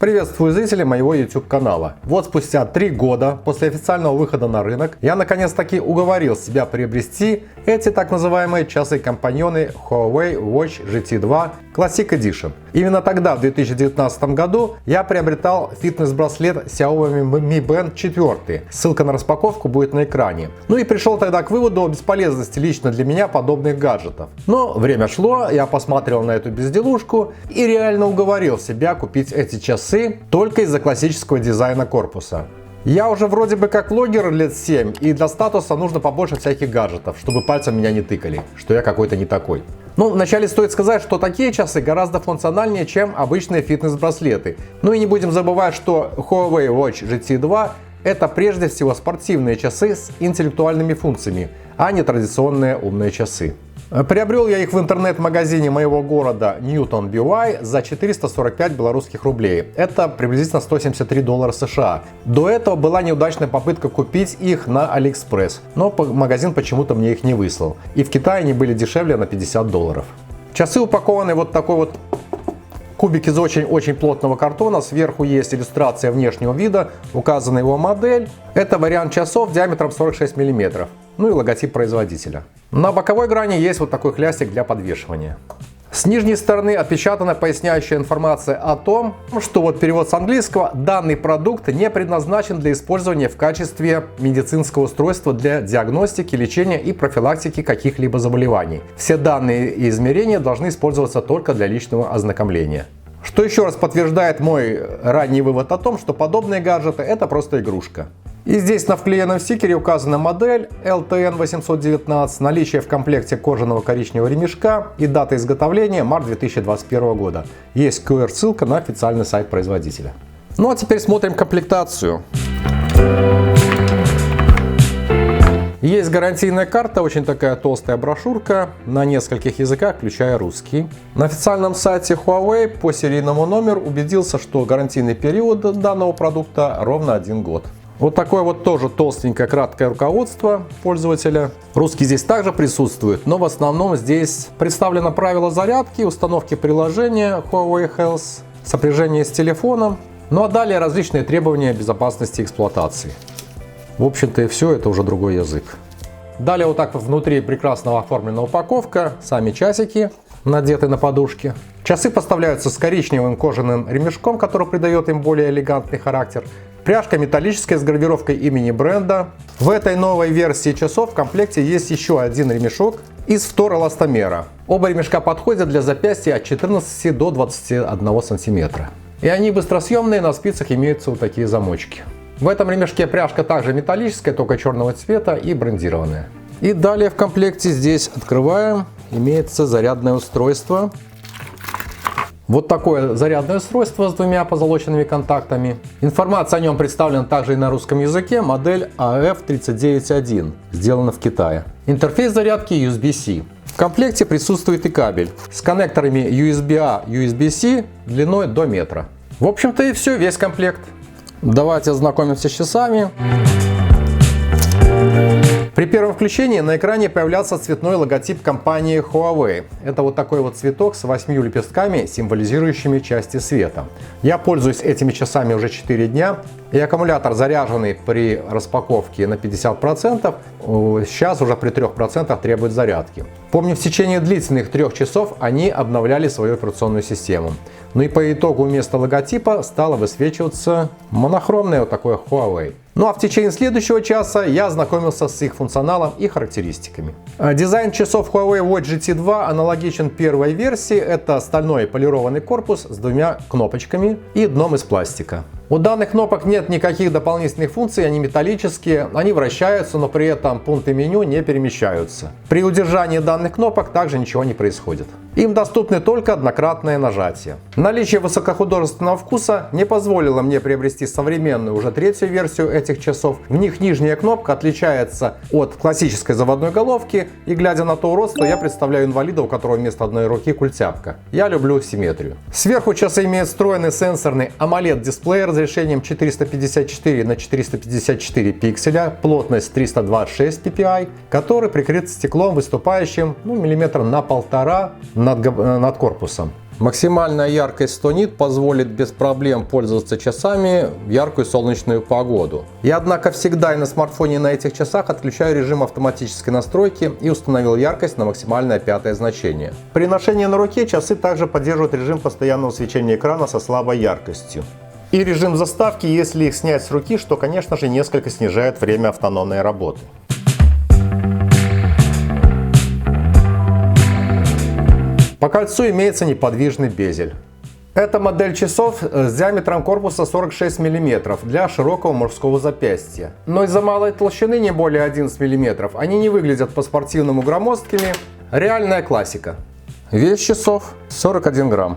Приветствую зрителей моего YouTube канала. Вот спустя 3 года после официального выхода на рынок я наконец-таки уговорил себя приобрести эти так называемые часы-компаньоны Huawei Watch GT2 Classic Edition. Именно тогда, в 2019 году, я приобретал фитнес-браслет Xiaomi Mi Band 4. Ссылка на распаковку будет на экране. Ну и пришел тогда к выводу о бесполезности лично для меня подобных гаджетов. Но время шло, я посмотрел на эту безделушку и реально уговорил себя купить эти часы только из-за классического дизайна корпуса. Я уже вроде бы как блогер лет 7, и для статуса нужно побольше всяких гаджетов, чтобы пальцем меня не тыкали, что я какой-то не такой. Ну, вначале стоит сказать, что такие часы гораздо функциональнее, чем обычные фитнес-браслеты. Ну и не будем забывать, что Huawei Watch GT2 это прежде всего спортивные часы с интеллектуальными функциями, а не традиционные умные часы. Приобрел я их в интернет-магазине моего города Newton BY за 445 белорусских рублей. Это приблизительно $173 США. До этого была неудачная попытка купить их на AliExpress, но магазин почему-то мне их не выслал. И в Китае они были дешевле на $50. Часы упакованы вот такой вот кубик из очень плотного картона. Сверху есть иллюстрация внешнего вида, указана его модель. Это вариант часов диаметром 46 мм. Ну и логотип производителя. На боковой грани есть вот такой хлястик для подвешивания. С нижней стороны отпечатана поясняющая информация о том, что вот перевод с английского: данный продукт не предназначен для использования в качестве медицинского устройства для диагностики, лечения и профилактики каких-либо заболеваний. Все данные и измерения должны использоваться только для личного ознакомления. Что еще раз подтверждает мой ранний вывод о том, что подобные гаджеты это просто игрушка. И здесь на вклеенном стикере указана модель LTN819, наличие в комплекте кожаного коричневого ремешка и дата изготовления март 2021 года. Есть QR-ссылка на официальный сайт производителя. Ну а теперь смотрим комплектацию. Есть гарантийная карта, очень такая толстая брошюрка на нескольких языках, включая русский. На официальном сайте Huawei по серийному номеру убедился, что гарантийный период данного продукта ровно 1 год. Вот такое вот тоже толстенькое краткое руководство пользователя. Русский здесь также присутствует, но в основном здесь представлено правила зарядки, установки приложения Huawei Health, сопряжение с телефоном, ну а далее различные требования безопасности эксплуатации. В общем-то и все, это уже другой язык. Далее вот так внутри прекрасно оформлена упаковка, сами часики надеты на подушки. Часы поставляются с коричневым кожаным ремешком, который придает им более элегантный характер. Пряжка металлическая с гравировкой имени бренда. В этой новой версии часов в комплекте есть еще один ремешок из фтороэластомера. Оба ремешка подходят для запястья от 14 до 21 см. И они быстросъемные, на спицах имеются вот такие замочки. В этом ремешке пряжка также металлическая, только черного цвета и брендированная. И далее в комплекте здесь открываем, имеется зарядное устройство. Вот такое зарядное устройство с 2 позолоченными контактами. Информация о нем представлена также и на русском языке. Модель AF391, сделана в Китае. Интерфейс зарядки USB-C. В комплекте присутствует и кабель с коннекторами USB-A, USB-C длиной до метра. В общем-то и все, весь комплект. Давайте ознакомимся с часами. При первом включении на экране появлялся цветной логотип компании Huawei. Это вот такой вот цветок с 8 лепестками, символизирующими части света. Я пользуюсь этими часами уже 4 дня. И аккумулятор, заряженный при распаковке на 50%, сейчас уже при 3% требует зарядки. Помню, в течение длительных 3 часов они обновляли свою операционную систему. Ну и по итогу вместо логотипа стало высвечиваться монохромное вот такое Huawei. Ну а в течение следующего часа я ознакомился с их функционалом и характеристиками. Дизайн часов Huawei Watch GT2 аналогичен первой версии. Это стальной полированный корпус с 2 кнопочками и дном из пластика. У данных кнопок нет никаких дополнительных функций, они металлические, они вращаются, но при этом пункты меню не перемещаются. При удержании данных кнопок также ничего не происходит. Им доступны только однократное нажатие. Наличие высокохудожественного вкуса не позволило мне приобрести современную, уже 3-ю версию этих часов. В них нижняя кнопка отличается от классической заводной головки, и глядя на то уродство, я представляю инвалида, у которого вместо одной руки культяпка. Я люблю симметрию. Сверху часы имеют встроенный сенсорный AMOLED-дисплей разрешением 454 на 454 пикселя, плотность 326 ppi, который прикрыт стеклом, выступающим миллиметра на 1,5 над корпусом. Максимальная яркость 100 нит позволит без проблем пользоваться часами в яркую солнечную погоду. Я, однако, всегда и на смартфоне, и на этих часах отключаю режим автоматической настройки и установил яркость на максимальное 5 значение. При ношении на руке часы также поддерживают режим постоянного свечения экрана со слабой яркостью. И режим заставки, если их снять с руки, что, конечно же, несколько снижает время автономной работы. По кольцу имеется неподвижный безель. Это модель часов с диаметром корпуса 46 мм для широкого мужского запястья. Но из-за малой толщины, не более 11 мм, они не выглядят по-спортивному громоздкими. Реальная классика. Вес часов 41 грамм.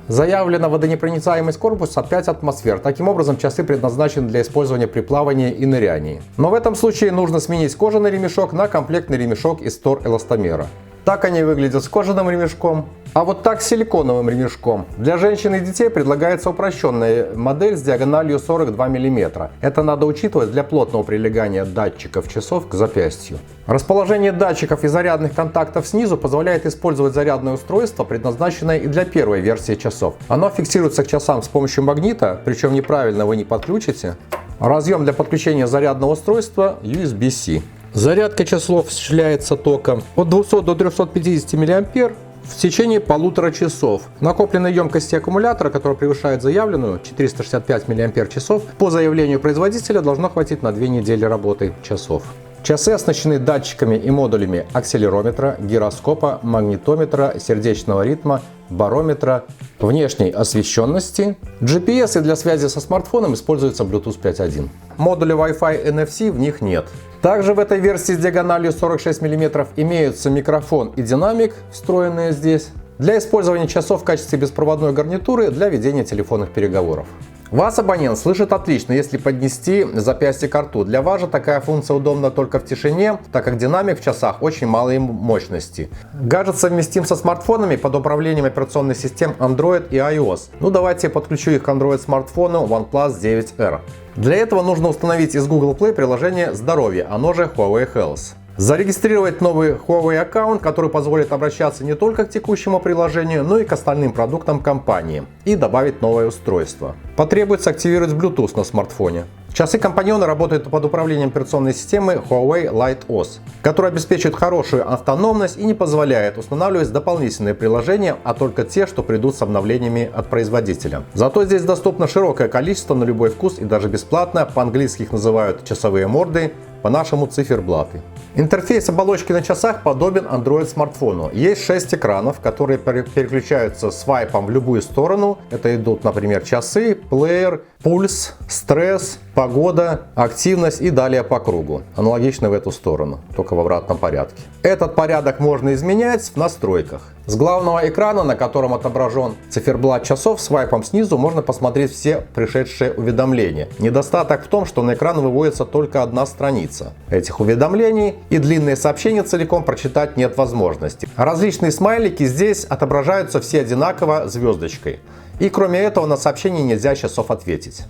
Заявлена водонепроницаемость корпуса 5 атмосфер. Таким образом, часы предназначены для использования при плавании и нырянии. Но в этом случае нужно сменить кожаный ремешок на комплектный ремешок из тор-эластомера. Так они выглядят с кожаным ремешком, а вот так с силиконовым ремешком. Для женщин и детей предлагается упрощенная модель с диагональю 42 мм. Это надо учитывать для плотного прилегания датчиков часов к запястью. Расположение датчиков и зарядных контактов снизу позволяет использовать зарядное устройство, предназначенное и для первой версии часов. Оно фиксируется к часам с помощью магнита, причем неправильно вы не подключите. Разъем для подключения зарядного устройства USB-C. Зарядка часов осуществляется током от 200 до 350 мА в течение 1,5 часов. Накопленной емкости аккумулятора, которая превышает заявленную 465 мАч, по заявлению производителя должно хватить на 2 недели работы часов. Часы оснащены датчиками и модулями акселерометра, гироскопа, магнитометра, сердечного ритма, барометра, внешней освещенности. GPS и для связи со смартфоном используется Bluetooth 5.1. Модуля Wi-Fi NFC в них нет. Также в этой версии с диагональю 46 мм имеются микрофон и динамик, встроенные здесь, для использования часов в качестве беспроводной гарнитуры для ведения телефонных переговоров. Вас абонент слышит отлично, если поднести запястье к рту. Для вас же такая функция удобна только в тишине, так как динамик в часах очень малой мощности. Гаджет совместим со смартфонами под управлением операционных систем Android и iOS. Ну давайте я подключу их к Android смартфону OnePlus 9R. Для этого нужно установить из Google Play приложение «Здоровье», оно же Huawei Health. Зарегистрировать новый Huawei аккаунт, который позволит обращаться не только к текущему приложению, но и к остальным продуктам компании. И добавить новое устройство. Потребуется активировать Bluetooth на смартфоне. Часы-компаньоны работают под управлением операционной системы Huawei LightOS, которая обеспечивает хорошую автономность и не позволяет устанавливать дополнительные приложения, а только те, что придут с обновлениями от производителя. Зато здесь доступно широкое количество на любой вкус и даже бесплатно, по-английски их называют часовые морды, по-нашему циферблаты. Интерфейс оболочки на часах подобен Android смартфону. Есть 6 экранов, которые переключаются свайпом в любую сторону. Это идут, например, часы, плеер, пульс, стресс, погода, активность и далее по кругу. Аналогично в эту сторону, только в обратном порядке. Этот порядок можно изменять в настройках. С главного экрана, на котором отображен циферблат часов, свайпом снизу можно посмотреть все пришедшие уведомления. Недостаток в том, что на экран выводится только одна страница этих уведомлений, и длинные сообщения целиком прочитать нет возможности. Различные смайлики здесь отображаются все одинаково звездочкой. И кроме этого на сообщение нельзя часов ответить.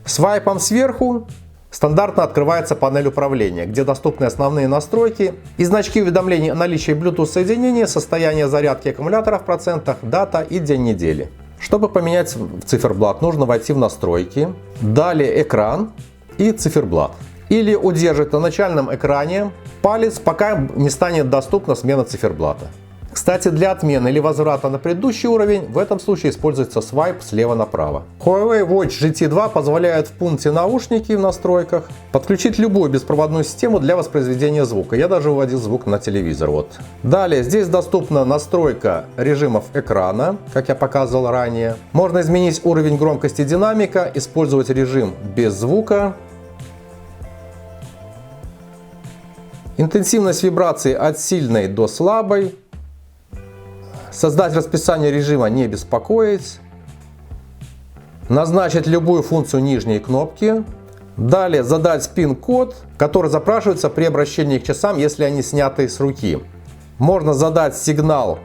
Свайпом сверху стандартно открывается панель управления, где доступны основные настройки и значки уведомлений о наличии Bluetooth соединения, состояние зарядки аккумулятора в процентах, дата и день недели. Чтобы поменять циферблат, нужно войти в настройки, далее экран и циферблат. Или удерживать на начальном экране палец, пока не станет доступна смена циферблата. Кстати, для отмены или возврата на предыдущий уровень в этом случае используется свайп слева направо. Huawei Watch GT2 позволяет в пункте наушники в настройках подключить любую беспроводную систему для воспроизведения звука. Я даже выводил звук на телевизор. Вот. Далее здесь доступна настройка режимов экрана, как я показывал ранее. Можно изменить уровень громкости динамика, использовать режим без звука. Интенсивность вибрации от сильной до слабой. Создать расписание режима «Не беспокоить». Назначить любую функцию нижней кнопки. Далее задать пин-код, который запрашивается при обращении к часам, если они сняты с руки. Можно задать сигнал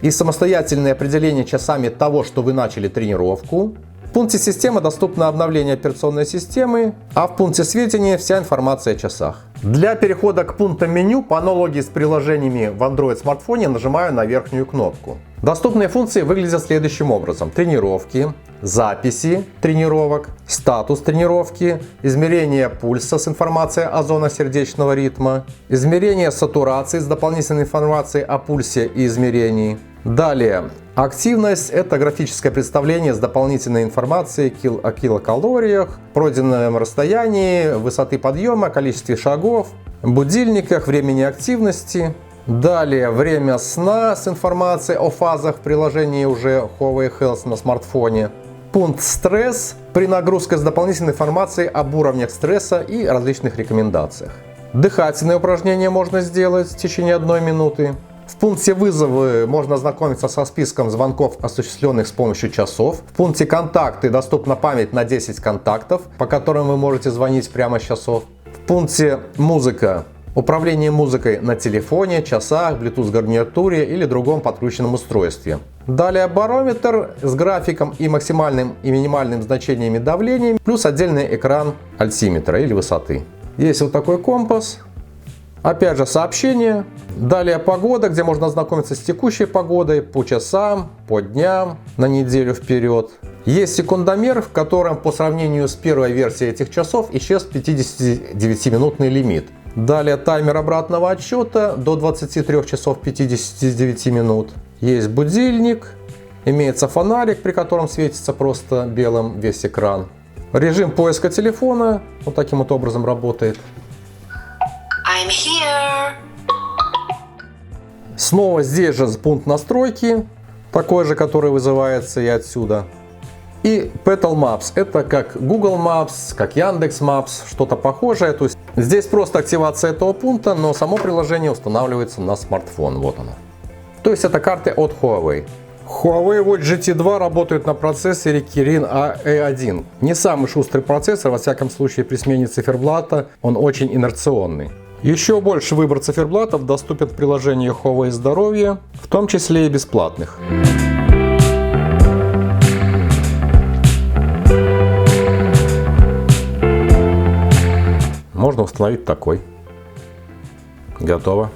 и самостоятельное определение часами того, что вы начали тренировку. В пункте «Система» доступно обновление операционной системы, а в пункте «Сведения» вся информация о часах. Для перехода к пунктам меню по аналогии с приложениями в Android смартфоне нажимаю на верхнюю кнопку. Доступные функции выглядят следующим образом. Тренировки, записи тренировок, статус тренировки, измерение пульса с информацией о зонах сердечного ритма, измерение сатурации с дополнительной информацией о пульсе и измерении. Далее, активность – это графическое представление с дополнительной информацией о килокалориях, пройденном расстоянии, высоты подъема, количестве шагов, будильниках, времени активности. Далее, время сна с информацией о фазах в приложении уже Huawei Health на смартфоне. Пункт «Стресс» при нагрузке с дополнительной информацией об уровнях стресса и различных рекомендациях. Дыхательные упражнения можно сделать в течение 1 минуты. В пункте «Вызовы» можно ознакомиться со списком звонков, осуществленных с помощью часов. В пункте «Контакты» доступна память на 10 контактов, по которым вы можете звонить прямо с часов. В пункте «Музыка» управление музыкой на телефоне, часах, Bluetooth гарнитуре или другом подключенном устройстве. Далее барометр с графиком и максимальным и минимальным значениями давления, плюс отдельный экран альтиметра или высоты. Есть вот такой компас. Опять же сообщения. Далее погода, где можно ознакомиться с текущей погодой по часам, по дням, на неделю вперед. Есть секундомер, в котором по сравнению с первой версией этих часов исчез 59-минутный лимит. Далее таймер обратного отсчета до 23 часов 59 минут. Есть будильник, имеется фонарик, при котором светится просто белым весь экран. Режим поиска телефона вот таким вот образом работает. I'm here. Снова здесь же пункт настройки, такой же, который вызывается и отсюда. И Petal Maps, это как Google Maps, как Яндекс Maps, что-то похожее. То есть здесь просто активация этого пункта, но само приложение устанавливается на смартфон. Вот оно. То есть это карты от Huawei. Huawei Watch GT2 работает на процессоре Kirin A1. Не самый шустрый процессор, во всяком случае при смене циферблата он очень инерционный. Еще больше выбор циферблатов доступен в приложении Huawei Здоровье, в том числе и бесплатных. Можно установить такой. Готово.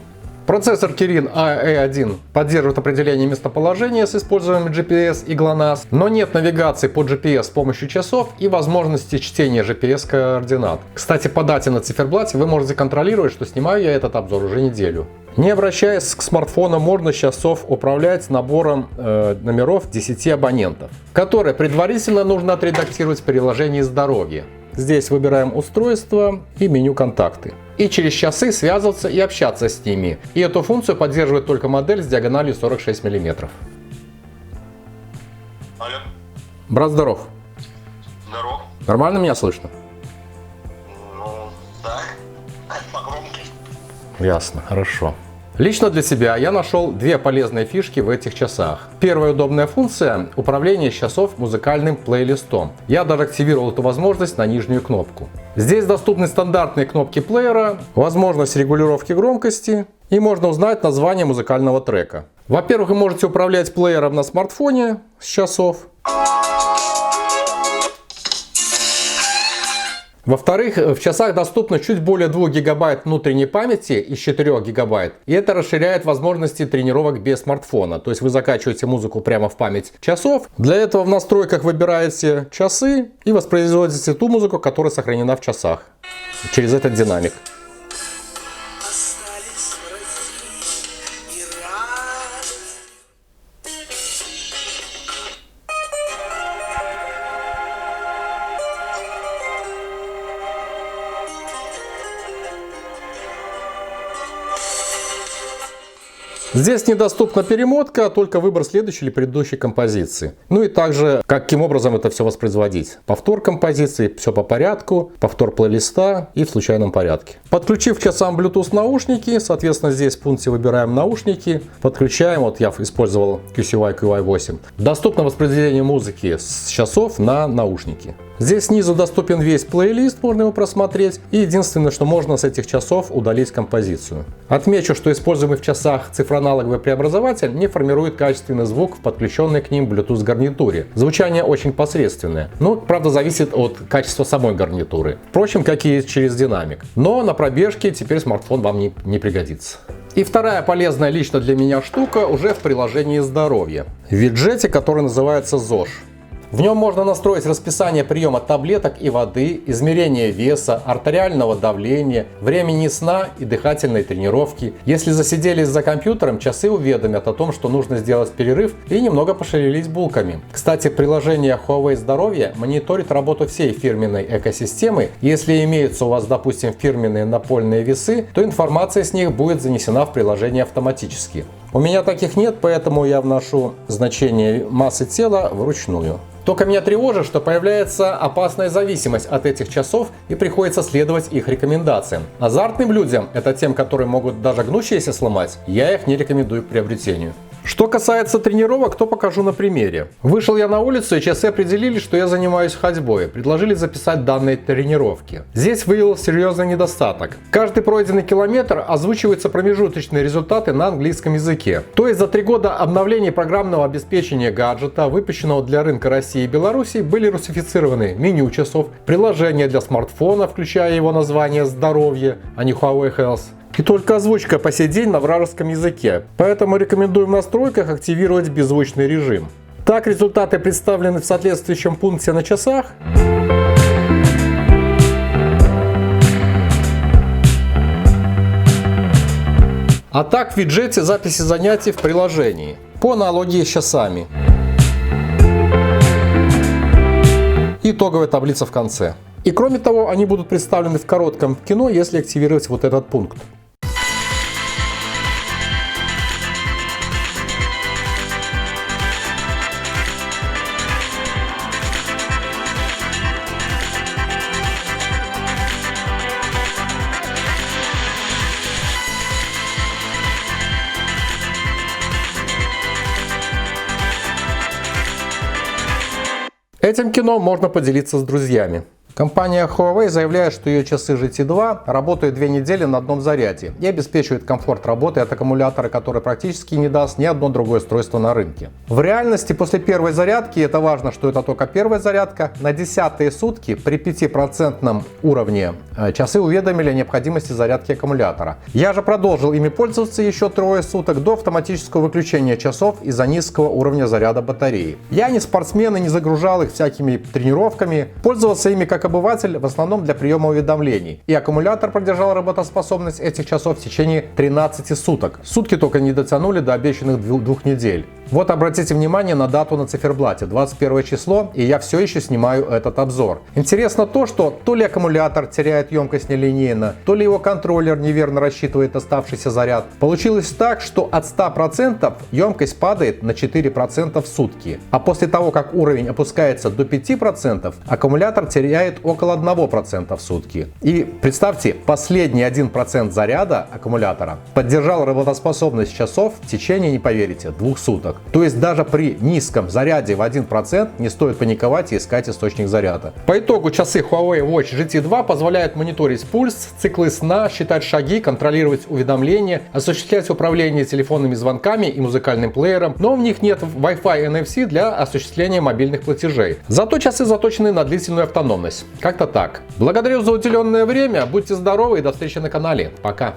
Процессор Kirin A1 поддерживает определение местоположения с использованием GPS и GLONASS, но нет навигации по GPS с помощью часов и возможности чтения GPS-координат. Кстати, по дате на циферблате вы можете контролировать, что снимаю я этот обзор уже неделю. Не обращаясь к смартфону, можно с часов управлять набором номеров 10 абонентов, которые предварительно нужно отредактировать в приложении «Здоровье». Здесь выбираем устройство и меню «Контакты». И через часы связываться и общаться с ними. И эту функцию поддерживает только модель с диагональю 46 мм. Алло. Брат, здоров. Здоров. Нормально меня слышно? Ну, да. Погромче. Ясно, хорошо. Лично для себя я нашел две полезные фишки в этих часах. Первая удобная функция – управление часов музыкальным плейлистом. Я даже активировал эту возможность на нижнюю кнопку. Здесь доступны стандартные кнопки плеера, возможность регулировки громкости и можно узнать название музыкального трека. Во-первых, вы можете управлять плеером на смартфоне с часов. Во-вторых, в часах доступно чуть более 2 гигабайт внутренней памяти из 4 гигабайт. И это расширяет возможности тренировок без смартфона. То есть вы закачиваете музыку прямо в память часов. Для этого в настройках выбираете часы и воспроизводите ту музыку, которая сохранена в часах. Через этот динамик. Здесь недоступна перемотка, только выбор следующей или предыдущей композиции. Ну и также, каким образом это все воспроизводить. Повтор композиции, все по порядку, повтор плейлиста и в случайном порядке. Подключив к часам Bluetooth наушники, соответственно здесь в пункте выбираем наушники, подключаем, вот я использовал QCY QI8. Доступно воспроизведение музыки с часов на наушники. Здесь снизу доступен весь плейлист, можно его просмотреть. И единственное, что можно с этих часов удалить композицию. Отмечу, что используемый в часах цифронавт аналоговый преобразователь не формирует качественный звук в подключенной к ним Bluetooth гарнитуре. Звучание очень посредственное. Ну, правда, зависит от качества самой гарнитуры. Впрочем, как и через динамик. Но на пробежке теперь смартфон вам не пригодится. И вторая полезная лично для меня штука уже в приложении «Здоровье». В виджете, который называется ЗОЖ. В нем можно настроить расписание приема таблеток и воды, измерение веса, артериального давления, времени сна и дыхательной тренировки. Если засиделись за компьютером, часы уведомят о том, что нужно сделать перерыв и немного пошевелить булками. Кстати, приложение Huawei Здоровье мониторит работу всей фирменной экосистемы. Если имеются у вас, допустим, фирменные напольные весы, то информация с них будет занесена в приложение автоматически. У меня таких нет, поэтому я вношу значение массы тела вручную. Только меня тревожит, что появляется опасная зависимость от этих часов и приходится следовать их рекомендациям. Азартным людям, это тем, которые могут даже гнущиеся сломать, я их не рекомендую к приобретению. Что касается тренировок, то покажу на примере. Вышел я на улицу, и часы определили, что я занимаюсь ходьбой. Предложили записать данные тренировки. Здесь выявился серьезный недостаток. Каждый пройденный километр озвучиваются промежуточные результаты на английском языке. То есть за 3 года обновлений программного обеспечения гаджета, выпущенного для рынка России и Беларуси, были русифицированы меню часов, приложения для смартфона, включая его название «Здоровье», а не Huawei Health. И только озвучка по сей день на вражеском языке. Поэтому рекомендую в настройках активировать беззвучный режим. Так, результаты представлены в соответствующем пункте на часах. А так в виджете записи занятий в приложении. По аналогии с часами. Итоговая таблица в конце. И кроме того, они будут представлены в коротком кино, если активировать вот этот пункт. Этим кино можно поделиться с друзьями. Компания Huawei заявляет, что ее часы GT2 работают 2 недели на одном заряде и обеспечивают комфорт работы от аккумулятора, который практически не даст ни одно другое устройство на рынке. В реальности после первой зарядки, это важно, что это только первая зарядка, на 10-е сутки при 5% уровне часы уведомили о необходимости зарядки аккумулятора. Я же продолжил ими пользоваться еще 3 суток до автоматического выключения часов из-за низкого уровня заряда батареи. Я не спортсмен и не загружал их всякими тренировками, пользовался ими как обыватель в основном для приема уведомлений. И аккумулятор продержал работоспособность этих часов в течение 13 суток. Сутки только не дотянули до обещанных 2 недель. Вот обратите внимание на дату на циферблате, 21 число, и я все еще снимаю этот обзор. Интересно то, что то ли аккумулятор теряет емкость нелинейно, то ли его контроллер неверно рассчитывает оставшийся заряд. Получилось так, что от 100% емкость падает на 4% в сутки. А после того, как уровень опускается до 5%, аккумулятор теряет около 1% в сутки. И представьте, последний 1% заряда аккумулятора поддержал работоспособность часов в течение, не поверите, 2 суток. То есть даже при низком заряде в 1% не стоит паниковать и искать источник заряда. По итогу часы Huawei Watch GT2 позволяют мониторить пульс, циклы сна, считать шаги, контролировать уведомления, осуществлять управление телефонными звонками и музыкальным плеером, но в них нет Wi-Fi NFC для осуществления мобильных платежей. Зато часы заточены на длительную автономность. Как-то так. Благодарю за уделенное время, будьте здоровы и до встречи на канале. Пока.